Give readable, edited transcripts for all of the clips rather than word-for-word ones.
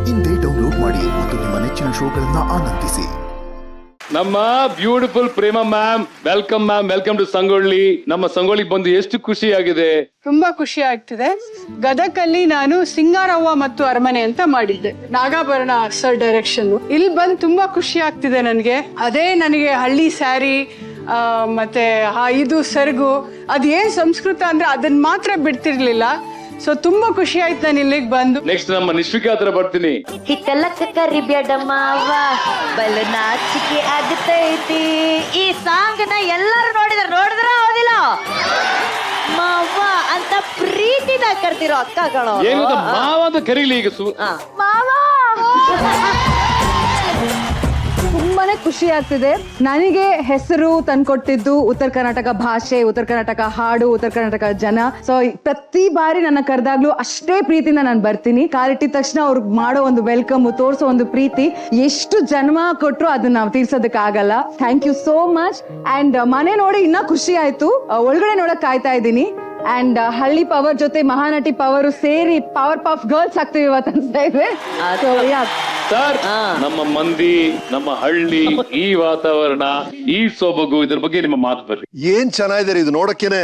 ಇಂದೇ ಡೌನ್ಲೋಡ್ ಮಾಡಿ ಮತ್ತು ನಿಮ್ಮ ನೆಚ್ಚಿನ ಶೋಗಳನ್ನ ಆನಂದಿಸಿ. ನಮ್ಮ beautiful Prema ma'am, welcome to Sangolli. ನಮ್ಮ ಸಂಗೊಳ್ಳಿಗೆ ಬಂದು ಎಷ್ಟು ಖುಷಿ ಆಗಿದೆ. ತುಂಬಾ ಖುಷಿ ಆಗ್ತಿದೆ. ಗದಕಲ್ಲಿ ನಾನು ಸಿಂಗಾರವ್ವ ಮತ್ತು ಅರಮನೆ ಅಂತ ಮಾಡಿದ್ದೆ, ನಾಗಾಭರಣ ಸರ್ ಡೈರೆಕ್ಷನ್. ಇಲ್ಲಿ ಬಂದು ತುಂಬಾ ಖುಷಿ ಆಗ್ತಿದೆ ನನಗೆ. ಅದೇ ನನಗೆ ಹಳ್ಳಿ ಸ್ಯಾರಿ ಮತ್ತೆ ಇದು ಸೆರಗು ಅದೇನ್ ಸಂಸ್ಕೃತ ಅಂದ್ರೆ ಅದನ್ನ ಮಾತ್ರ ಬಿಡ್ತಿರ್ಲಿಲ್ಲ. ಸೊ ತುಂಬಾ ಖುಷಿ ಆಯ್ತು ನಾನು ಇಲ್ಲಿಗೆ ಬಂದು. ನೆಕ್ಸ್ಟ್ ನಮ್ಮ ನಿಶ್ವಿಕಾ ಹತ್ರ ಬರ್ತೀನಿ. ಹಿತ್ತಲಕ್ಕ ಕರಿಬೇಡ ಮಾವ ಬಲ ನಾಚಿಕೆ ಆಗತೈತಿ. ಈ ಸಾಂಗ್ ನ ಎಲ್ಲರೂ ನೋಡಿದ್ರ ಹೌದಿಲ್ಲ ಮಾವ ಅಂತ ಪ್ರೀತಿದ ಕರ್ತಿರೋ ಅಕ್ಕಗಳು. ಏನು ಮಾವ ಅಂತ ಕರೀಲಿ ಈಗ ಮಾವ. ತುಂಬಾನೇ ಖುಷಿ ಆಗ್ತಿದೆ. ನನಗೆ ಹೆಸರು ತಂದ್ಕೊಟ್ಟಿದ್ದು ಉತ್ತರ ಕರ್ನಾಟಕ ಭಾಷೆ, ಉತ್ತರ ಕರ್ನಾಟಕ ಹಾಡು, ಉತ್ತರ ಕರ್ನಾಟಕ ಜನ. ಸೊ ಪ್ರತಿ ಬಾರಿ ನನ್ನ ಕರೆದಾಗ್ಲೂ ಅಷ್ಟೇ ಪ್ರೀತಿಯಿಂದ ನಾನು ಬರ್ತೀನಿ. ಕಾಲಿಟ್ಟಿದ ತಕ್ಷಣ ಅವ್ರಿಗೆ ಮಾಡೋ ಒಂದು ವೆಲ್ಕಮ್, ತೋರಿಸೋ ಒಂದು ಪ್ರೀತಿ ಎಷ್ಟು ಜನ್ಮ ಕೊಟ್ಟರು ಅದನ್ನ ನಾವು ತೀರ್ಸೋದಕ್ಕೆ ಆಗಲ್ಲ. Thank you so much. And ಮನೆ ನೋಡಿ ಇನ್ನ ಖುಷಿ ಆಯ್ತು. ಒಳಗಡೆ ನೋಡಕ್ ಕಾಯ್ತಾ ಇದ್ದೀನಿ. ಅಂಡ್ ಹಳ್ಳಿ ಪವರ್ ಜೊತೆ ಮಹಾನಟಿ ಪವರ್ ಸೇರಿ ಪವರ್ ಪಾಫ್ ಗರ್ಲ್ಸ್ ಆಗ್ತೀವಿ ಇವತ್ತು ಅನ್ಸ್ತಾ ಇದೆ. ಸರ್, ನಮ್ಮ ಮಂದಿ, ನಮ್ಮ ಹಳ್ಳಿ, ಈ ವಾತಾವರಣ, ಈ ಸೊಬಗು, ಇದ್ರ ಬಗ್ಗೆ ನಿಮ್ಮ ಮಾತು ಬರ್ರಿ. ಏನ್ ಚೆನ್ನಾಗಿದೆ ಇದು ನೋಡಕ್ಕೇನೆ.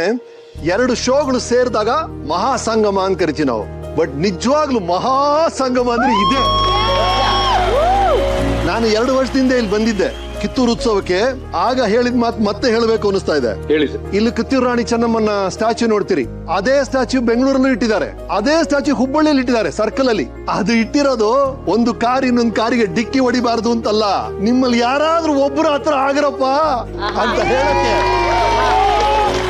2 ಶೋಗಳು ಸೇರಿದಾಗ ಮಹಾಸಂಗಮ ಅಂತ ಕರಿತೀವಿ ನಾವು. ಬಟ್ ನಿಜವಾಗ್ಲೂ ಮಹಾಸಂಗಮ ಅಂದ್ರೆ ಇದೆ. ನಾನು 2 ವರ್ಷದಿಂದ ಇಲ್ಲಿ ಬಂದಿದ್ದೆ ಕಿತ್ತೂರು ಉತ್ಸವಕ್ಕೆ. ಆಗ ಹೇಳಿದ ಮಾತು ಮತ್ತೆ ಹೇಳಬೇಕು ಅನಿಸ್ತಾ ಇದೆ. ಹೇಳಿ ಸರ್. ಇಲ್ಲಿ ಕಿತ್ತೂರು ರಾಣಿ ಚೆನ್ನಮ್ಮನ ಸ್ಟ್ಯಾಚ್ಯೂ ನೋಡ್ತೀರಿ, ಅದೇ ಸ್ಟ್ಯಾಚ್ಯೂ ಬೆಂಗಳೂರಲ್ಲೂ ಇಟ್ಟಿದ್ದಾರೆ, ಅದೇ ಸ್ಟ್ಯಾಚ್ಯೂ ಹುಬ್ಬಳ್ಳಿಯಲ್ಲಿ ಇಟ್ಟಿದ್ದಾರೆ ಸರ್ಕಲ್ ಅಲ್ಲಿ. ಅದು ಇಟ್ಟಿರೋದು ಒಂದು ಕಾರ್ ಇನ್ನೊಂದು ಕಾರಿಗೆ ಡಿಕ್ಕಿ ಹೊಡಿಬಾರ್ದು ಅಂತಲ್ಲ, ನಿಮ್ಮಲ್ಲಿ ಯಾರಾದ್ರೂ ಒಬ್ರು ಹತ್ರ ಆಗರಪ್ಪ ಅಂತ ಹೇಳಕ್ಕೆ.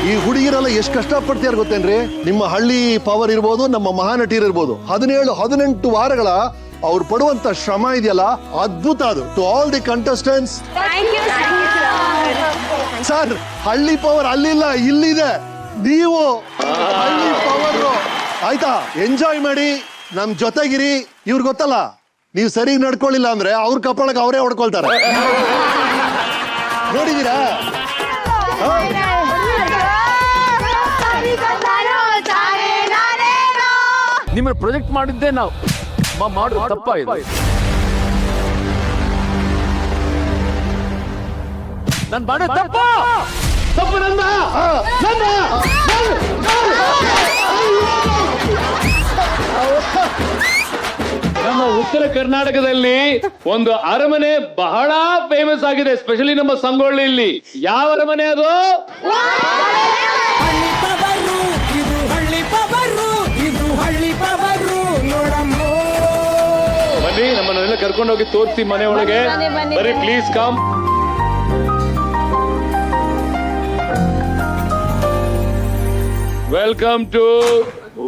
ಈ ಹುಡುಗಿರೆಲ್ಲ ಎಷ್ಟು ಕಷ್ಟಪಡ್ತೀಯಾರ ಗೊತ್ತೇನ್ರಿ. ನಿಮ್ಮ ಹಳ್ಳಿ ಪವರ್ ಇರ್ಬೋದು, ನಮ್ಮ ಮಹಾನಟಿಯರ್ ಇರ್ಬೋದು, 17-18 ವಾರಗಳ ಅವ್ರು ಪಡುವಂತ ಶ್ರಮ ಇದೆಯಲ್ಲ, ಅದ್ಭುತ ಅದು. To all the contestants, sir, ಹಳ್ಳಿ ಪವರ್ ಅಲ್ಲಿಲ್ಲ, ಇಲ್ಲಿದೆ. ನೀವು ಹಳ್ಳಿ ಪವರ್ ಆಯ್ತಾ, ಎಂಜಾಯ್ ಮಾಡಿ, ನಮ್ ಜೊತೆಗಿರಿ. ಇವ್ರು ಗೊತ್ತಲ್ಲ, ನೀವು ಸರಿ ನಡ್ಕೊಳ್ಳಿಲ್ಲ ಅಂದ್ರೆ ಅವ್ರ ಕಪಾಳಕ್ಕೆ ಅವರೇ ಹೊಡ್ಕೊಳ್ತಾರೆ. ನೋಡಿದೀರಾ? ನಿಮ್ಮನ್ನ ಪ್ರೊಜೆಕ್ಟ್ ಮಾಡಿದ್ದೆ ನಾವು ಮಾಡು ತಪ್ಪ ಇದು. ನಾನು ಮಾಡೋ ತಪ್ಪು ನಮ್ಮ ಉತ್ತರ ಕರ್ನಾಟಕದಲ್ಲಿ ಒಂದು ಅರಮನೆ ಬಹಳ ಫೇಮಸ್ ಆಗಿದೆ, ಎಸ್ಪೆಷಲಿ ನಮ್ಮ ಸಂಗೊಳ್ಳಿಯಲ್ಲಿ. ಯಾವ ಅರಮನೆ ಅದು? ಬನ್ನಿ, ನಮ್ಮನ್ನೆಲ್ಲ ಕರ್ಕೊಂಡು ಹೋಗಿ ತೋರಿಸಿ ಮನೆ ಒಳಗೆ. ಬರೀ ಪ್ಲೀಸ್ ಕಮ್. ವೆಲ್ಕಮ್ ಟು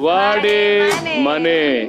ವಾಡಿ ಮನೆ.